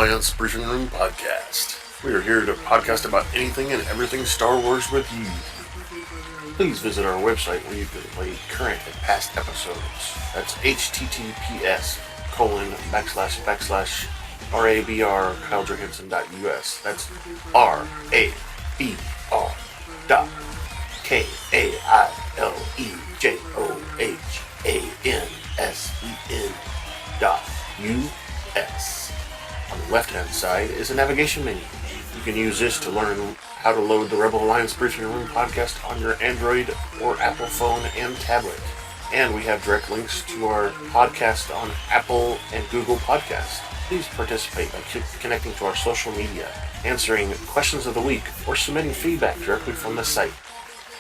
Alliance Briefing Room podcast. We are here to podcast about anything and everything Star Wars with you. Please visit our website where you can play current and past episodes. That's https://RABR KyleJohansson.us. That's RABR.KyleJohansson.us. On the left-hand side is a navigation menu. You can use this to learn how to load the Rebel Alliance Briefing Room podcast on your Android or Apple phone and tablet. And we have direct links to our podcast on Apple and Google Podcasts. Please participate by connecting to our social media, answering questions of the week, or submitting feedback directly from the site.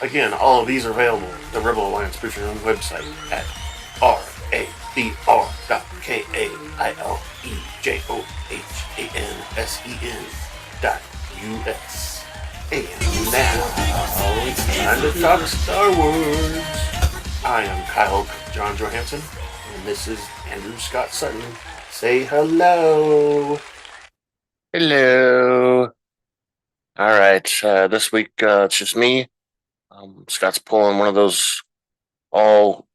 Again, all of these are available at the Rebel Alliance Briefing Room website at RABR.KyleJohansson.us. And now, it's time to talk Star Wars. I am Kyle John Johansson, and this is Andrew Scott Sutton. Say hello. Hello. All right, this week it's just me. Scott's pulling one of those all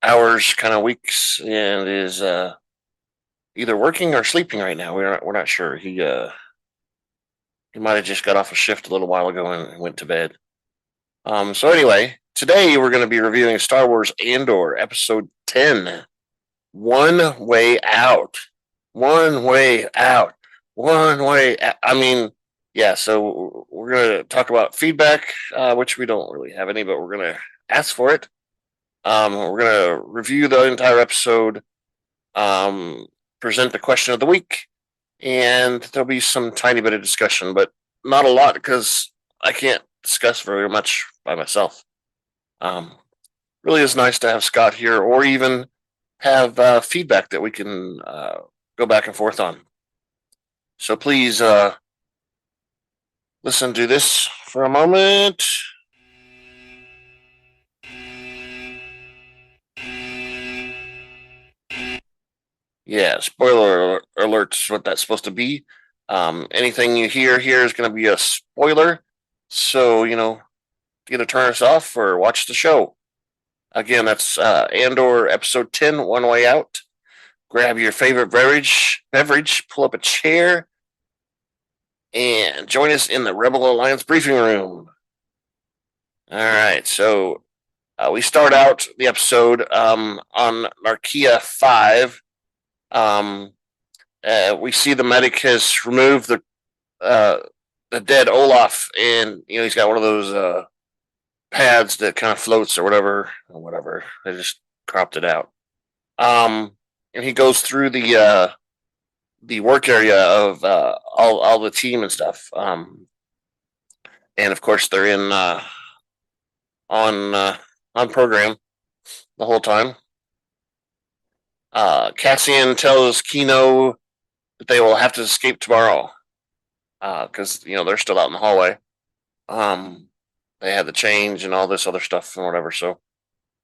hours kind of weeks and is either working or sleeping right now. We're not sure. He might have just got off a shift a little while ago and went to bed. So anyway, today we're going to be reviewing Star Wars Andor Episode 10, One Way Out. One Way Out. One Way out. So we're going to talk about feedback, which we don't really have any, but we're going to ask for it. We're going to review the entire episode, present the question of the week, and there'll be some tiny bit of discussion, but not a lot because I can't discuss very much by myself. Really is nice to have Scott here, or even have feedback that we can go back and forth on. So please listen to this for a moment. Yeah, spoiler alert's what that's supposed to be. Anything you hear here is going to be a spoiler. So, either turn us off or watch the show. Again, that's Andor Episode 10, One Way Out. Grab your favorite beverage, pull up a chair, and join us in the Rebel Alliance Briefing Room. All right, so we start out the episode on Narkia 5. We see the medic has removed the dead Olaf, and he's got one of those pads that kind of floats or whatever. They just cropped it out. And he goes through the work area of all the team and stuff. And of course they're in on program the whole time. Cassian tells Kino that they will have to escape tomorrow because they're still out in the hallway. They had the change and all this other stuff and whatever, so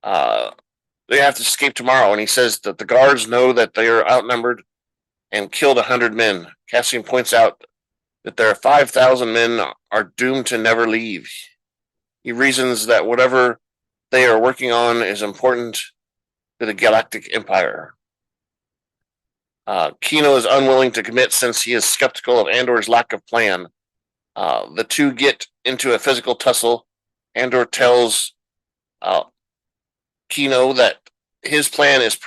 they have to escape tomorrow. And he says that the guards know that they are outnumbered and killed 100 men. Cassian points out that there are 5,000 men are doomed to never leave. He reasons that whatever they are working on is important to the Galactic Empire. Kino is unwilling to commit since he is skeptical of Andor's lack of plan. The two get into a physical tussle. Andor tells Kino that his plan is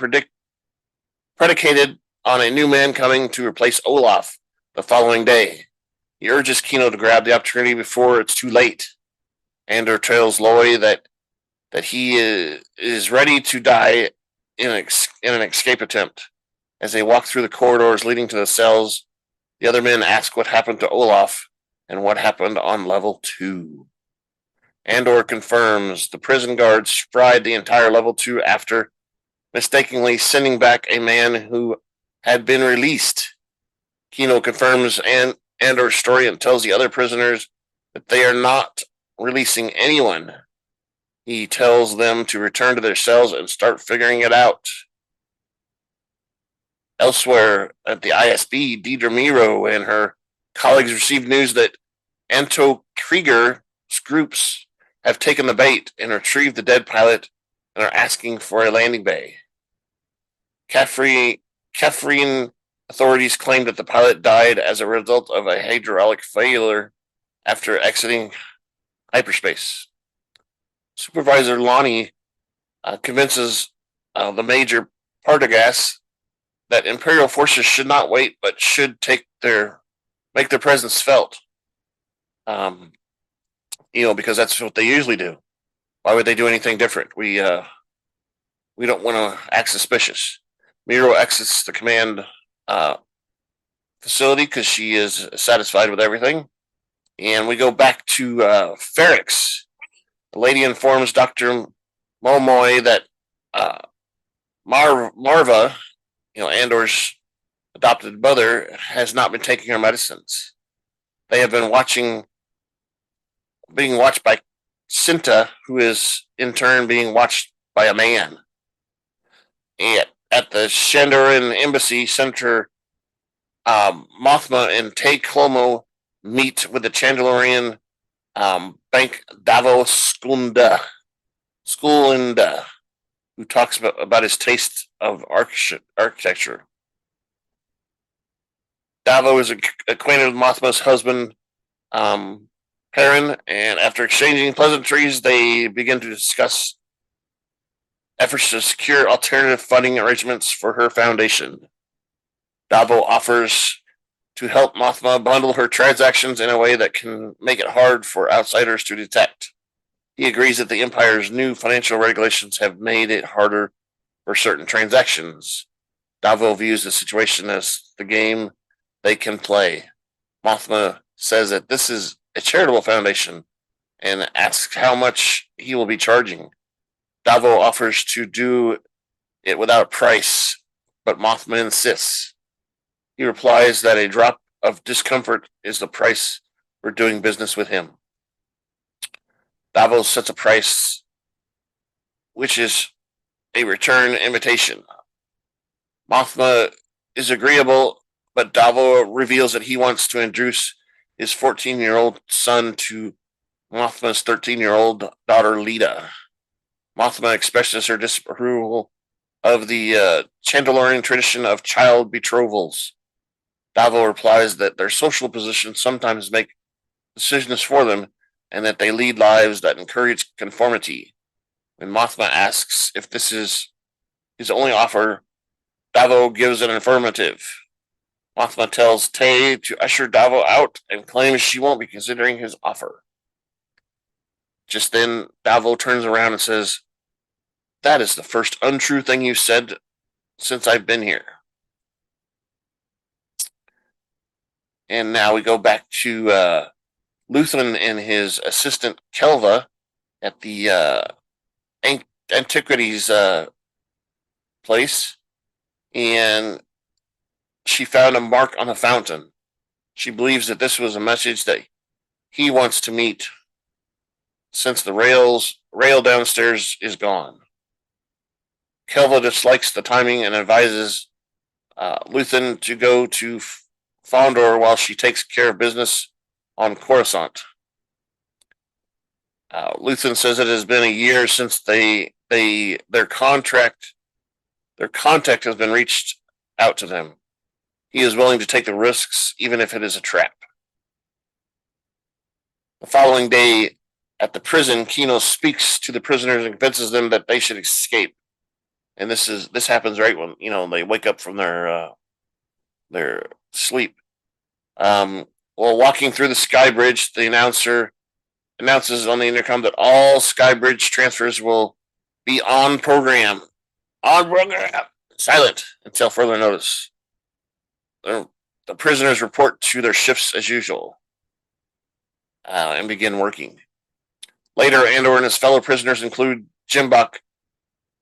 predicated on a new man coming to replace Olaf the following day. He urges Kino to grab the opportunity before it's too late. Andor tells Loy that he is ready to die in an escape attempt. As they walk through the corridors leading to the cells, the other men ask what happened to Olaf and what happened on level 2. Andor confirms the prison guards fried the entire level 2 after mistakenly sending back a man who had been released. Kino confirms Andor's story and tells the other prisoners that they are not releasing anyone. He tells them to return to their cells and start figuring it out. Elsewhere at the ISB, Deidre Miro and her colleagues received news that Anto Krieger's groups have taken the bait and retrieved the dead pilot and are asking for a landing bay. Catherine authorities claimed that the pilot died as a result of a hydraulic failure after exiting hyperspace. Supervisor Lonni convinces the Major Partagas that Imperial forces should not wait, but should make their presence felt. Because that's what they usually do. Why would they do anything different? We don't want to act suspicious. Miro exits the command facility because she is satisfied with everything. And we go back to Ferrix. The lady informs Dr. Momoy that Marva, Andor's adopted mother, has not been taking her medicines. They have been being watched by Cinta, who is in turn being watched by a man. And at the Shandoran embassy, Senator Mothma and Tay Clomo meet with the Chandlorian Bank Davos Skulunda, who talks about his taste of architecture. Davo is acquainted with Mothma's husband, Perrin, and after exchanging pleasantries, they begin to discuss efforts to secure alternative funding arrangements for her foundation. Davo offers to help Mothma bundle her transactions in a way that can make it hard for outsiders to detect. He agrees that the Empire's new financial regulations have made it harder for certain transactions. Davo views the situation as the game they can play. Mothma says that this is a charitable foundation and asks how much he will be charging. Davo offers to do it without a price, but Mothma insists. He replies that a drop of discomfort is the price for doing business with him. Davo sets a price, which is a return invitation. Mothma is agreeable, but Davo reveals that he wants to introduce his 14-year-old son to Mothma's 13-year-old daughter, Lita. Mothma expresses her disapproval of the Chandlorian tradition of child betrothals. Davo replies that their social positions sometimes make decisions for them and that they lead lives that encourage conformity. When Mothma asks if this is his only offer, Davo gives an affirmative. Mothma tells Tay to usher Davo out and claims she won't be considering his offer. Just then, Davo turns around and says, "That is the first untrue thing you've said since I've been here." And now we go back to Luthen and his assistant Kelva at the antiquities place, and she found a mark on the fountain. She believes that this was a message that he wants to meet, since the rail downstairs is gone. Kelva dislikes the timing and advises Luthen to go to Fondor while she takes care of business on Coruscant. Luthen says it has been a year since their contact has been reached out to them. He is willing to take the risks, even if it is a trap. The following day, at the prison, Kinos speaks to the prisoners and convinces them that they should escape. And this happens right when they wake up from their sleep. While walking through the sky bridge, the announcer announces on the intercom that all sky bridge transfers will be on program. On program. Silent until further notice. The prisoners report to their shifts as usual and begin working. Later, Andor and his fellow prisoners, include Jimbok,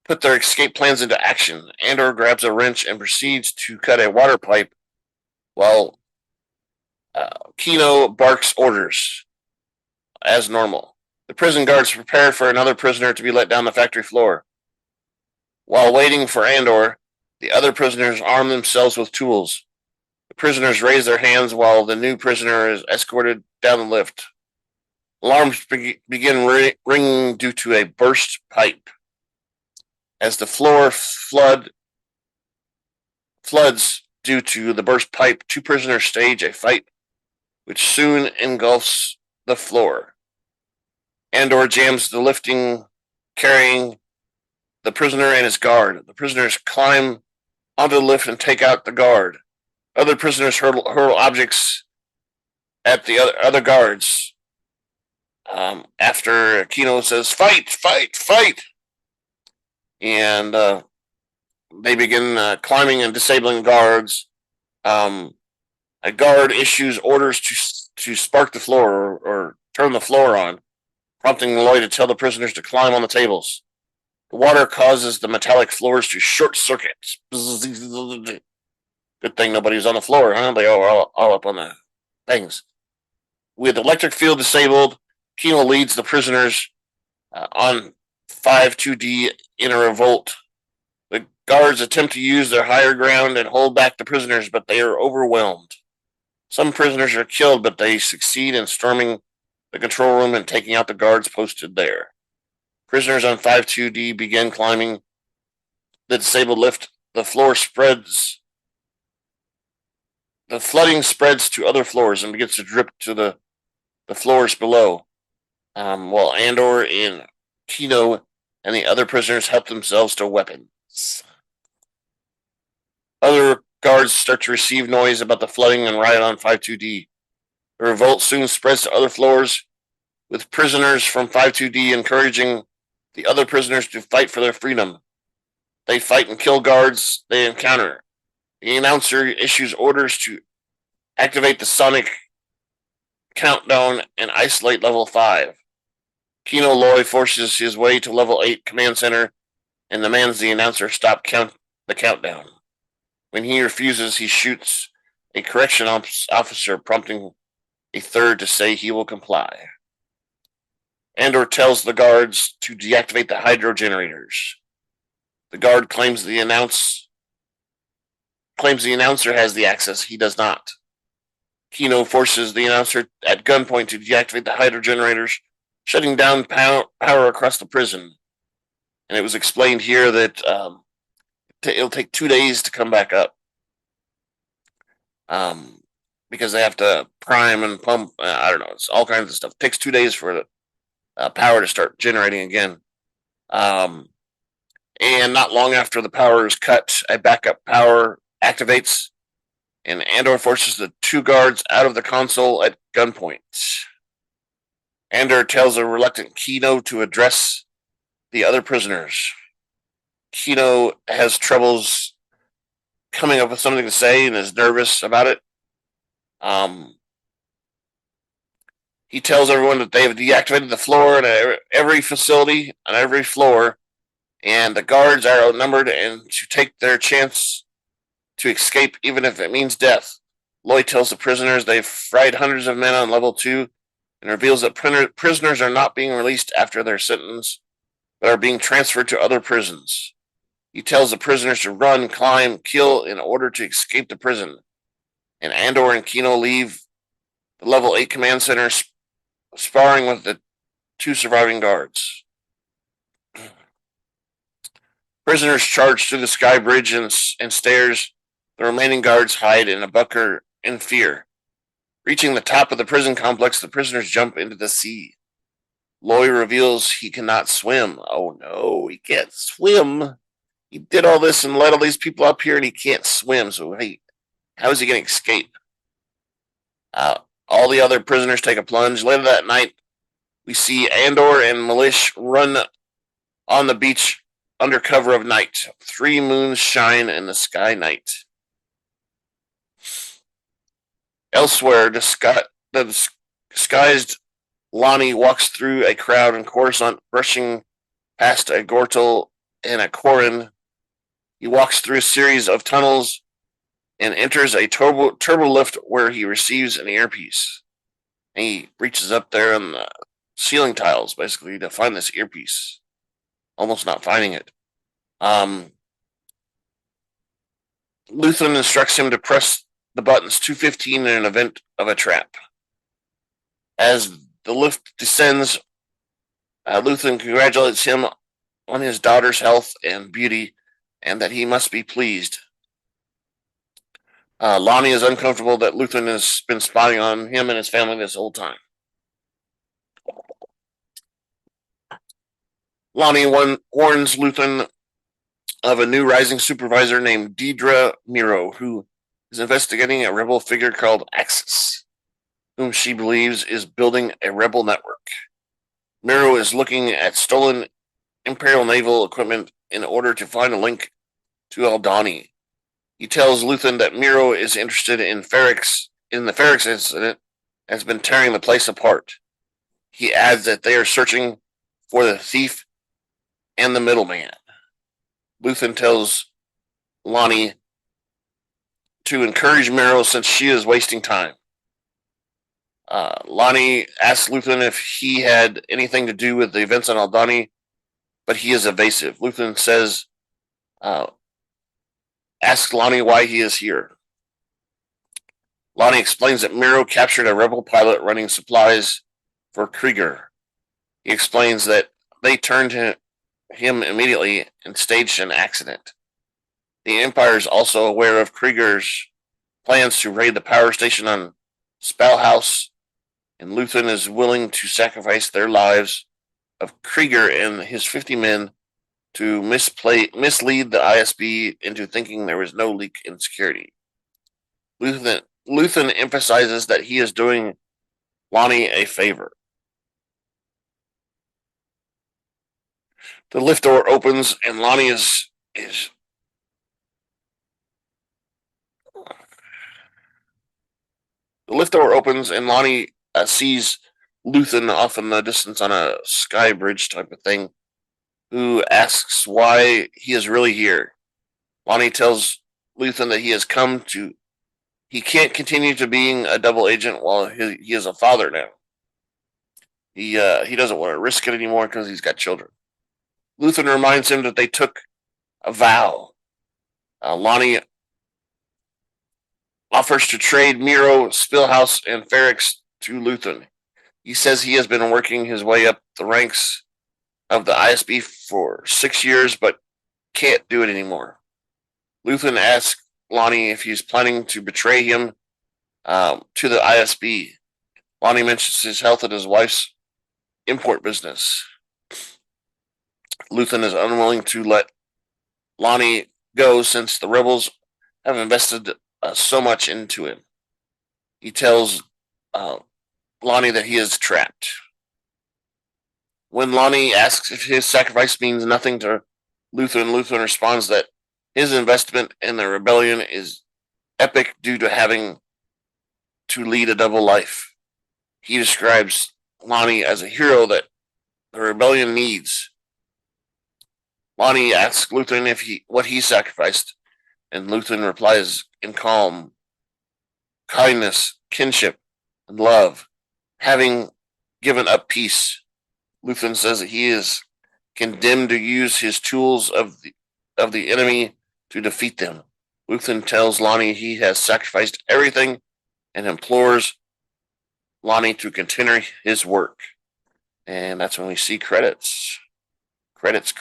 put their escape plans into action. Andor grabs a wrench and proceeds to cut a water pipe while Kino barks orders as normal. The prison guards prepare for another prisoner to be let down the factory floor. While waiting for Andor, The other prisoners arm themselves with tools. The prisoners raise their hands while the new prisoner is escorted down the lift. Alarms begin ringing due to a burst pipe. As the floor floods due to the burst pipe, two prisoners stage a fight which soon engulfs the floor. Andor jams the lifting, carrying the prisoner and his guard. The prisoners climb onto the lift and take out the guard. Other prisoners hurl objects at the other guards. After Kinos says, "Fight, fight, fight!" And they begin climbing and disabling guards. A guard issues orders to spark the floor or turn the floor on, prompting Lonni to tell the prisoners to climb on the tables. The water causes the metallic floors to short circuit. Good thing nobody's on the floor, huh? They are all up on the things. With the electric field disabled, Kino leads the prisoners on 5-2D in a revolt. The guards attempt to use their higher ground and hold back the prisoners, but they are overwhelmed. Some prisoners are killed, but they succeed in storming the control room and taking out the guards posted there. Prisoners on 5-2D begin climbing the disabled lift. The floor spreads. The flooding spreads to other floors and begins to drip to the floors below. While Andor and Kino and the other prisoners help themselves to weapons. Other guards start to receive noise about the flooding and riot on 5-2D. The revolt soon spreads to other floors, with prisoners from 5-2D encouraging the other prisoners to fight for their freedom. They fight and kill guards they encounter. The announcer issues orders to activate the sonic countdown and isolate level 5. Kino Lonni forces his way to level 8 command center and demands the announcer stop the countdown. When he refuses, he shoots a correction officer, prompting a third to say he will comply. Andor tells the guards to deactivate the hydro generators. The guard claims the announcer has the access. He does not. Kino forces the announcer at gunpoint to deactivate the hydro generators, shutting down power across the prison. And it was explained here that it'll take 2 days to come back up. Because they have to prime and pump. I don't know. It's all kinds of stuff. It takes 2 days for the power to start generating again. And not long after the power is cut, a backup power activates, and Andor forces the two guards out of the console at gunpoint. Andor tells a reluctant Kino to address the other prisoners. Kino has troubles coming up with something to say and is nervous about it. He tells everyone that they have deactivated the floor in every facility on every floor, and the guards are outnumbered and to take their chance to escape, even if it means death. Lonni tells the prisoners they've fried hundreds of men on level 2 and reveals that prisoners are not being released after their sentence, but are being transferred to other prisons. He tells the prisoners to run, climb, kill in order to escape the prison. And Andor and Kino leave the level 8 command center sparring with the two surviving guards. Prisoners charge through the sky bridge and stairs. The remaining guards hide in a bunker in fear. Reaching the top of the prison complex, the prisoners jump into the sea. Lonni reveals he cannot swim. Oh no, he can't swim. He did all this and led all these people up here and he can't swim. So hey, how is he going to escape? All the other prisoners take a plunge. Later that night, we see Andor and Milish run on the beach under cover of night. 3 moons shine in the sky night. Elsewhere, the disguised Lonni walks through a crowd in Coruscant, brushing past a Gortal and a Quarren. He walks through a series of tunnels and enters a turbo lift where he receives an earpiece. And he reaches up there on the ceiling tiles, basically, to find this earpiece. Almost not finding it. Luthen instructs him to press the buttons 215 in an event of a trap. As the lift descends, Luthen congratulates him on his daughter's health and beauty, and that he must be pleased. Lonni is uncomfortable that Luthen has been spying on him and his family this whole time. Lonni warns Luthen of a new rising supervisor named Dedra Meero, who is investigating a rebel figure called Axis, whom she believes is building a rebel network. Meero is looking at stolen Imperial naval equipment in order to find a link to Aldhani. He tells Luthen that Meero is interested in the Ferrix incident, and has been tearing the place apart. He adds that they are searching for the thief and the middleman. Luthen tells Lonni to encourage Meero since she is wasting time. Lonni asks Luthen if he had anything to do with the events on Aldhani, but he is evasive. Luthen says, asks Lonni why he is here. Lonni explains that Meero captured a rebel pilot running supplies for Krieger. He explains that they turned him immediately and staged an accident. The Empire is also aware of Krieger's plans to raid the power station on Spellhouse, and Luthen is willing to sacrifice their lives of Krieger and his 50 men to mislead the ISB into thinking there was no leak in security. Luthen emphasizes that he is doing Lonni a favor. The lift door opens and Lonni is the lift door opens and Lonni sees Luthen off in the distance on a sky bridge type of thing, who asks why he is really here. Lonni tells Luthen that he can't continue to being a double agent while he is a father now. He doesn't want to risk it anymore because he's got children. Luthen reminds him that they took a vow. Lonni offers to trade Meero, Spillhouse, and Ferrix to Luthen. He says he has been working his way up the ranks of the ISB for 6 years, but can't do it anymore. Luthen asks Lonni if he's planning to betray him to the ISB. Lonni mentions his health and his wife's import business. Luthen is unwilling to let Lonni go since the rebels have invested so much into him. He tells Lonni that he is trapped. When Lonni asks if his sacrifice means nothing to Luthen responds that his investment in the rebellion is epic due to having to lead a double life. He describes Lonni as a hero that the rebellion needs. Lonni asks Luthen what he sacrificed, and Luthen replies in calm, kindness, kinship, and love, having given up peace. Luthen says that he is condemned to use his tools of the enemy to defeat them. Luthen tells Lonni he has sacrificed everything and implores Lonni to continue his work. And that's when we see credits. Credits.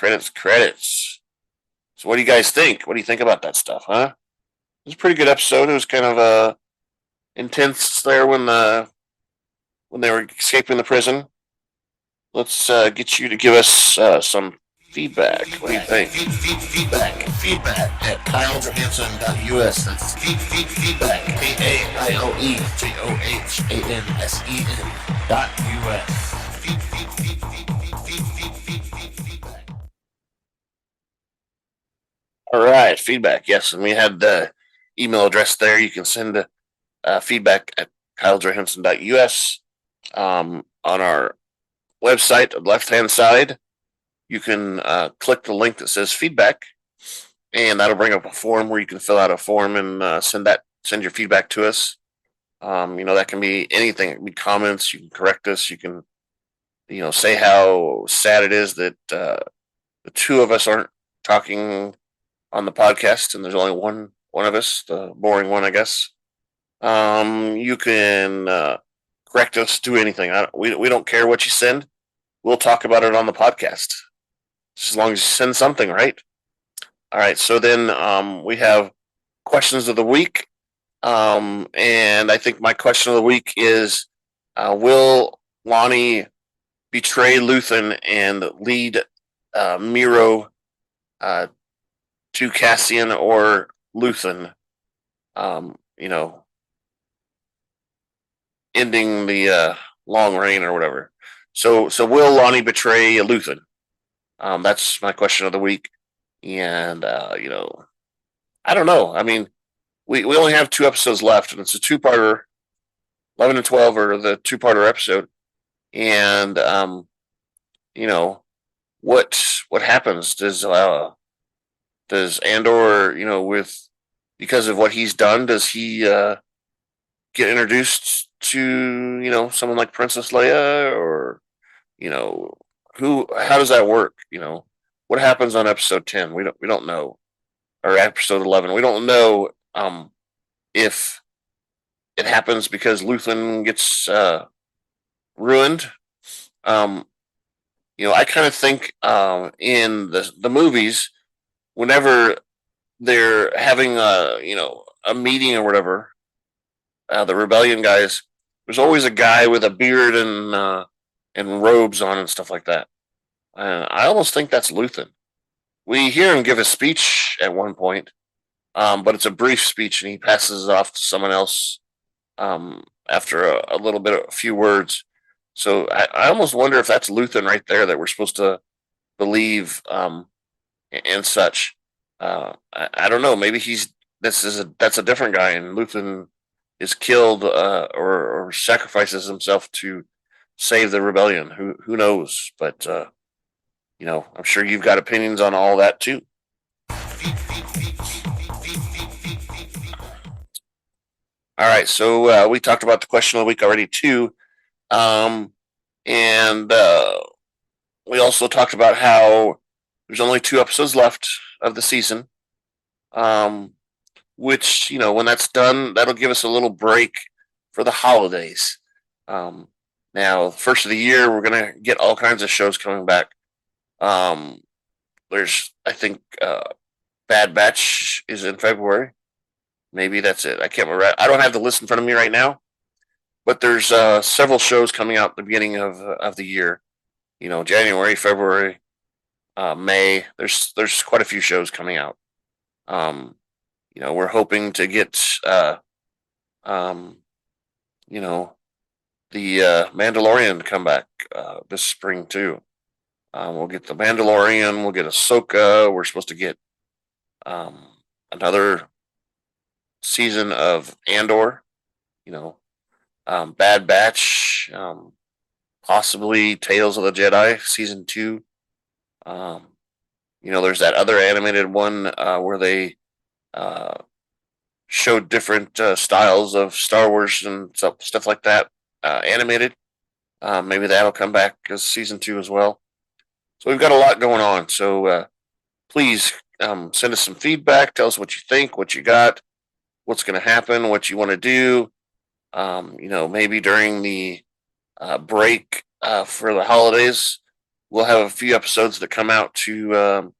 So what do you guys think? What do you think about that stuff, huh? It was a pretty good episode. It was kind of intense there when they were escaping the prison. Let's get you to give us some feedback. What do you think? Feedback at KyleJohansson.us. That's feedback, KyleJohansen.us. All right, feedback. Yes, and we had the email address there. You can send feedback at KyleJohansson.us. On our website, on the left-hand side, you can click the link that says feedback, and that'll bring up a form where you can fill out a form and send your feedback to us. That can be anything. It can be comments. You can correct us. You can, say how sad it is that the two of us aren't talking on the podcast, and there's only one one of us, the boring one, I guess. You can correct us, do anything. We don't care what you send. We'll talk about it on the podcast, just as long as you send something, right? All right. So then we have questions of the week. And I think my question of the week is, will Lonni betray Luthen and lead Miro to Cassian or Luthen? Ending the long reign or whatever. So will Lonni betray Luthen? That's my question of the week. And I don't know. I mean, we only have 2 episodes left, and it's a 2-parter. 11 and 12 are the 2-parter episode. And what happens? Does Andor, because of what he's done, does he get introduced to someone like Princess Leia, or how does that work? What happens on episode 10? We don't know, or episode 11. We don't know if it happens because Luthen gets ruined. I kind of think in the movies, whenever they're having a meeting or whatever, the rebellion guys, there's always a guy with a beard and robes on and stuff like that. I almost think that's Luthen. We hear him give a speech at one point, but it's a brief speech, and he passes it off to someone else after a few words. So I almost wonder if that's Luthen right there that we're supposed to believe and such. I don't know. Maybe that's a different guy, and Luthen is killed or sacrifices himself to save the rebellion. Who knows? But I'm sure you've got opinions on all that too. All right, so we talked about the question of the week already too, and we also talked about how there's only 2 episodes left of the season, which when that's done, that'll give us a little break for the holidays. Now, first of the year, we're gonna get all kinds of shows coming back. There's, I think, Bad Batch is in February. Maybe that's it. I can't remember. I don't have the list in front of me right now, but there's several shows coming out at the beginning of the year. January, February, May. There's quite a few shows coming out. We're hoping to get the Mandalorian to come back this spring too. We'll get the Mandalorian. We'll get Ahsoka. We're supposed to get another season of Andor. Bad Batch. Possibly Tales of the Jedi season 2. There's that other animated one where they showed different styles of Star Wars and stuff like that animated. Maybe that'll come back as season 2 as well. So we've got a lot going on. So please send us some feedback. Tell us what you think, what you got, what's going to happen, what you want to do. Maybe during the break for the holidays, we'll have a few episodes that come out to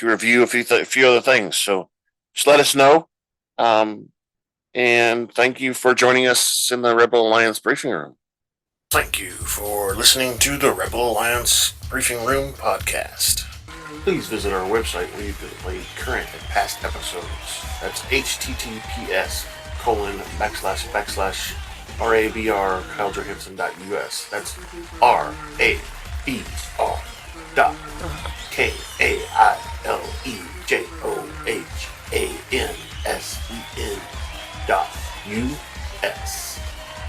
review a few other things. So just let us know. And thank you for joining us in the Rebel Alliance briefing room. Thank you for listening to the Rebel Alliance Briefing Room podcast. Please visit our website where you can play current and past episodes. That's https://RABR KyleJohansson.us. That's RABR.KyleJohansson.us.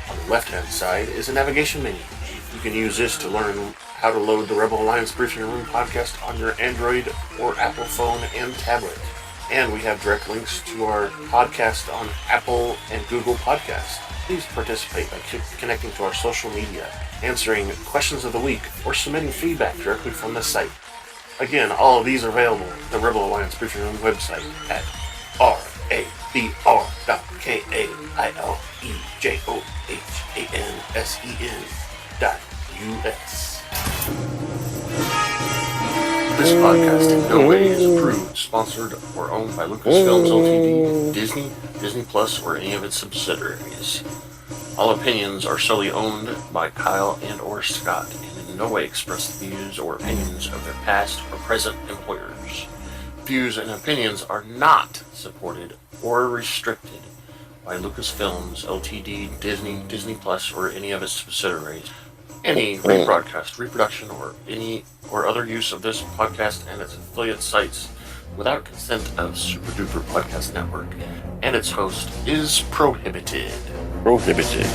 On the left-hand side is a navigation menu. You can use this to learn how to load the Rebel Alliance Briefing Room podcast on your Android or Apple phone and tablet. And we have direct links to our podcast on Apple and Google Podcasts. Please participate by connecting to our social media, answering questions of the week, or submitting feedback directly from the site. Again, all of these are available at the Rebel Alliance Briefing Room website at RABRKAILEJOHANSEN.US. This podcast in no way is approved, sponsored, or owned by Lucasfilms Ltd., Disney, Disney Plus, or any of its subsidiaries. All opinions are solely owned by Kyle and or Scott and in no way express the views or opinions of their past or present employers. Views and opinions are not supported or restricted by Lucasfilms Ltd., Disney, Disney Plus, or any of its subsidiaries. Any rebroadcast, reproduction, or any or other use of this podcast and its affiliate sites without consent of Super Duper Podcast Network and its host is prohibited. Prohibited.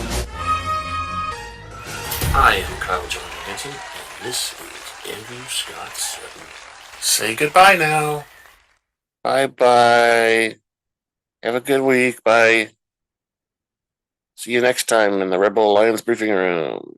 I am Kyle John Hansen, and this is Andrew Scott Sutton. Say goodbye now. Bye-bye. Have a good week. Bye. See you next time in the Rebel Alliance briefing room.